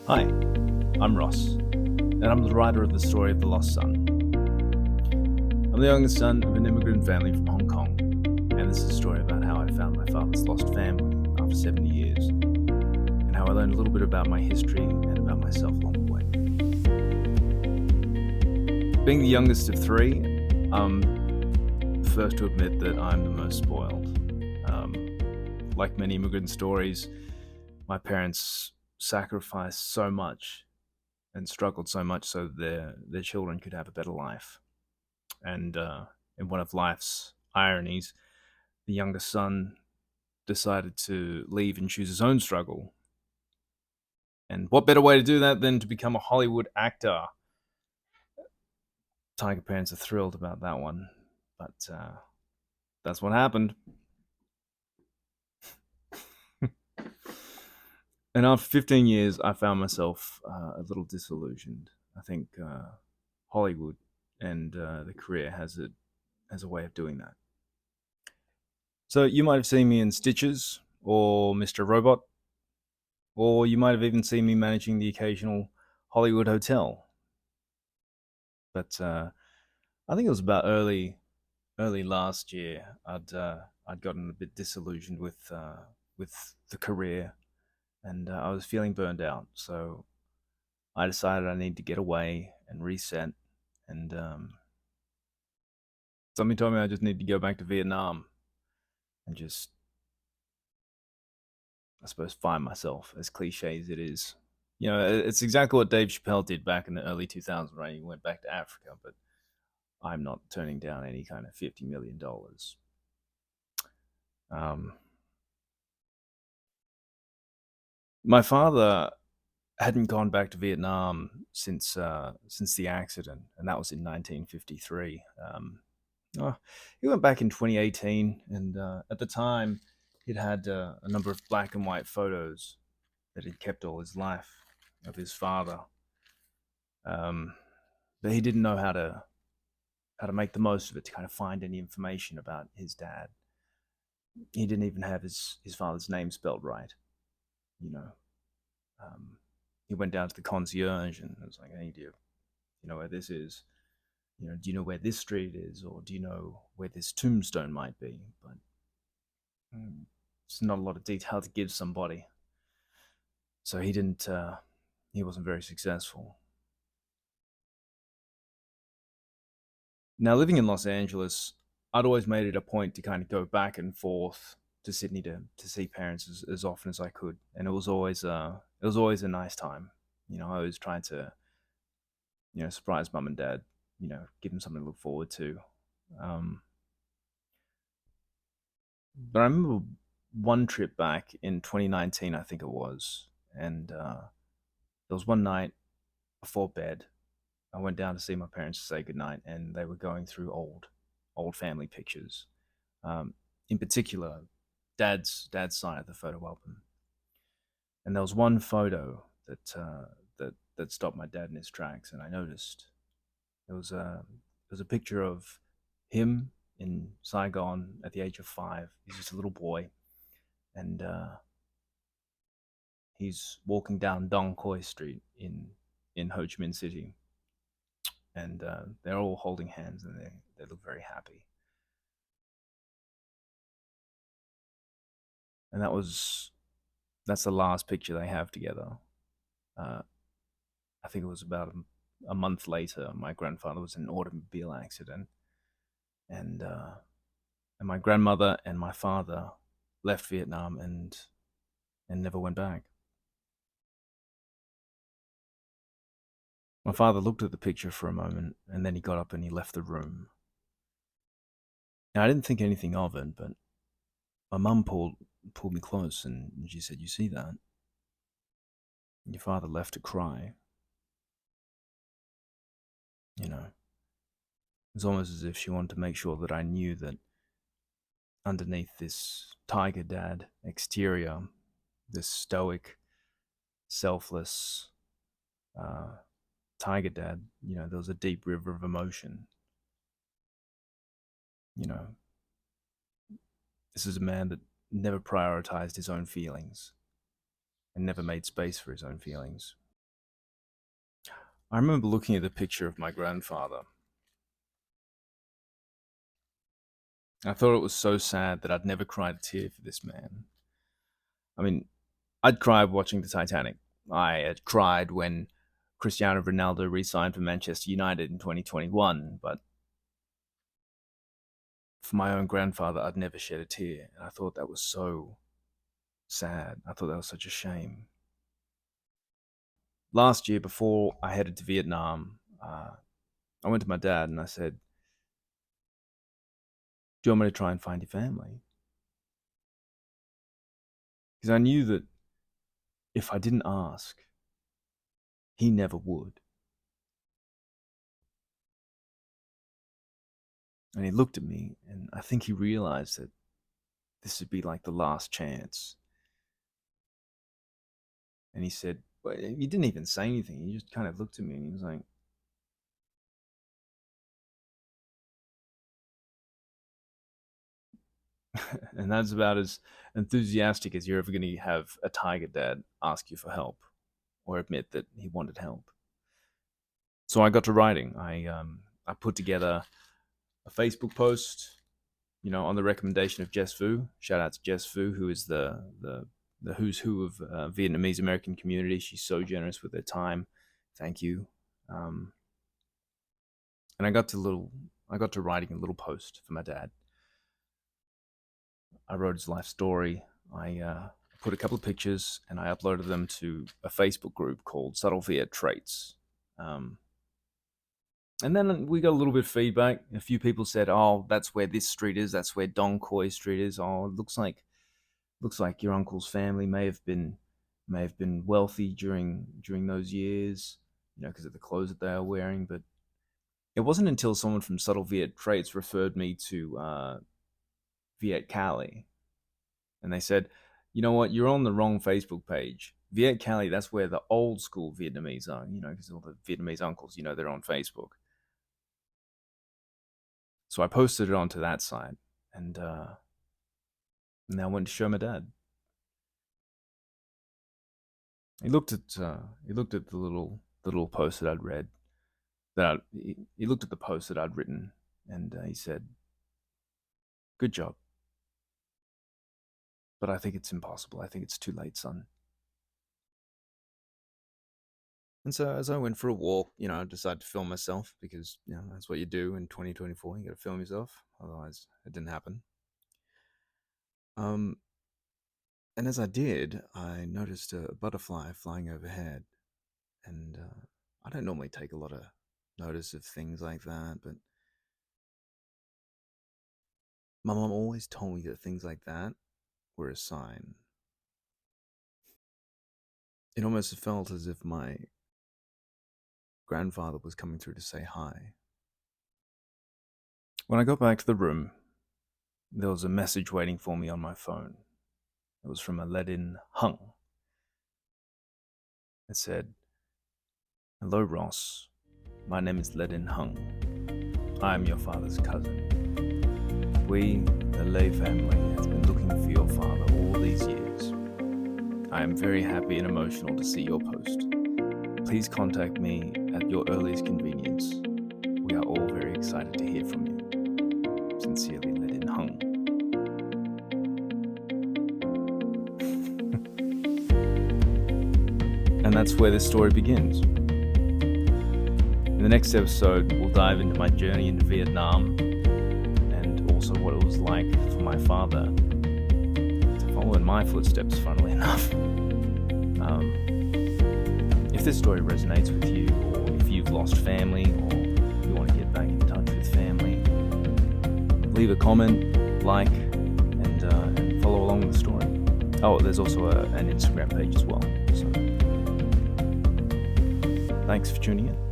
Hi, I'm Ross, and I'm the writer of the story of the lost son. I'm the youngest son of an immigrant family from Hong Kong, and this is a story about how I found my father's lost family after 70 years, and how I learned a little bit about my history and about myself along the way. Being the youngest of three, I'm the first to admit that I'm the most spoiled. Like many immigrant stories, my parents sacrificed so much and struggled so much so that their children could have a better life. And in one of life's ironies, the youngest son decided to leave and choose his own struggle. And what better way to do that than to become a Hollywood actor? Tiger parents are thrilled about that one, but that's what happened. And after 15 years, I found myself a little disillusioned. I think Hollywood and the career has a way of doing that. So you might have seen me in Stitches or Mr. Robot, or you might have even seen me managing the occasional Hollywood hotel. But I think it was about early last year. I'd gotten a bit disillusioned with the career, and I was feeling burned out. So I decided I need to get away and reset. And somebody told me I just need to go back to Vietnam and just, I suppose, find myself, as cliche as it is. It's exactly what Dave Chappelle did back in the early 2000s, right? He went back to Africa, but I'm not turning down any kind of $50 million. Um, my father hadn't gone back to Vietnam since the accident, and that was in 1953. Oh, he went back in 2018, and at the time, he'd had a number of black and white photos that he'd kept all his life of his father, um, but he didn't know how to make the most of it to kind of find any information about his dad. He didn't even have his father's name spelled right. You know, um, he went down to the concierge and was like, "Hey, do you know where this is? Do you know where this street is, or do you know where this tombstone might be?" But it's not a lot of detail to give somebody, so he didn't. He wasn't very successful. Now, living in Los Angeles, I'd always made it a point to kind of go back and forth to Sydney to see parents as often as I could, and it was always a nice time. I always tried to surprise mum and dad, give them something to look forward to. Um, but I remember one trip back in 2019, I think it was, and there was one night before bed. I went down to see my parents to say goodnight, and they were going through old family pictures. In particular, dad's side of the photo album, and there was one photo that stopped my dad in his tracks, and I noticed it was a picture of him in Saigon at the age of 5. He's just a little boy, and he's walking down Dong Khoi Street in Ho Chi Minh City, and they're all holding hands, and they look very happy. And that's the last picture they have together. Uh, I think it was about a month later. My grandfather was in an automobile accident, and and my grandmother and my father left Vietnam and never went back. My father looked at the picture for a moment, and then he got up and he left the room. Now, I didn't think anything of it, but my mum pulled me close and she said, "You see that? Your father left to cry." You know, it's almost as if she wanted to make sure that I knew that underneath this tiger dad exterior, this stoic, selfless uh, tiger dad, there was a deep river of emotion. You know, this is a man that never prioritized his own feelings and never made space for his own feelings. I remember looking at the picture of my grandfather. I thought it was so sad that I'd never cried a tear for this man. I mean, I'd cried watching the Titanic. I had cried when Cristiano Ronaldo re-signed for Manchester United in 2021, but for my own grandfather, I'd never shed a tear, and I thought that was so sad. I thought that was such a shame. Last year, before I headed to Vietnam, I went to my dad and I said, "Do you want me to try and find your family?" Because I knew that if I didn't ask, he never would. And he looked at me, and I think he realized that this would be like the last chance. And he said, well, he didn't even say anything. He just kind of looked at me and he was like, and that's about as enthusiastic as you're ever going to have a tiger dad ask you for help or admit that he wanted help. So I got to writing. I put together a Facebook post, on the recommendation of Jess Fu. Shout out to Jess Fu, who is the who's who of Vietnamese American community. She's so generous with her time. Thank you. And I got to writing a little post for my dad. I wrote his life story. I put a couple of pictures and I uploaded them to a Facebook group called Subtle Viet Traits. And then we got a little bit of feedback. A few people said, "Oh, that's where this street is. That's where Dong Quoi Street is. Oh, it looks like your uncle's family may have been wealthy during those years, because of the clothes that they are wearing." But it wasn't until someone from Subtle Viet Traits referred me to Viet Cali, and they said, "You know what? You're on the wrong Facebook page. Viet Cali, that's where the old school Vietnamese are. Because all the Vietnamese uncles, they're on Facebook." So I posted it onto that site, and I went to show my dad. He looked at the little post that I'd read. He looked at the post that I'd written, and he said, "Good job, but I think it's impossible. I think it's too late, son." And so as I went for a walk, I decided to film myself because that's what you do in 2024. You got to film yourself, otherwise it didn't happen. And as I did, I noticed a butterfly flying overhead, and I don't normally take a lot of notice of things like that, but my mom always told me that things like that were a sign. It almost felt as if my grandfather was coming through to say hi. When I got back to the room, there was a message waiting for me on my phone. It was from a let-in Hung. It said, "Hello, Ross. My name is Ledin Hung. I am your father's cousin. We, the Lei family, have been looking for your father all these years. I am very happy and emotional to see your post. Please contact me at your earliest convenience. We are all very excited to hear from you. Sincerely, Ledin Hung." And that's where this story begins. In the next episode, we'll dive into my journey into Vietnam and also what it was like for my father to follow in my footsteps, funnily enough. If this story resonates with you, or if you've lost family, or you want to get back in touch with family, leave a comment, like, and follow along with the story. Oh, there's also an Instagram page as well. So thanks for tuning in.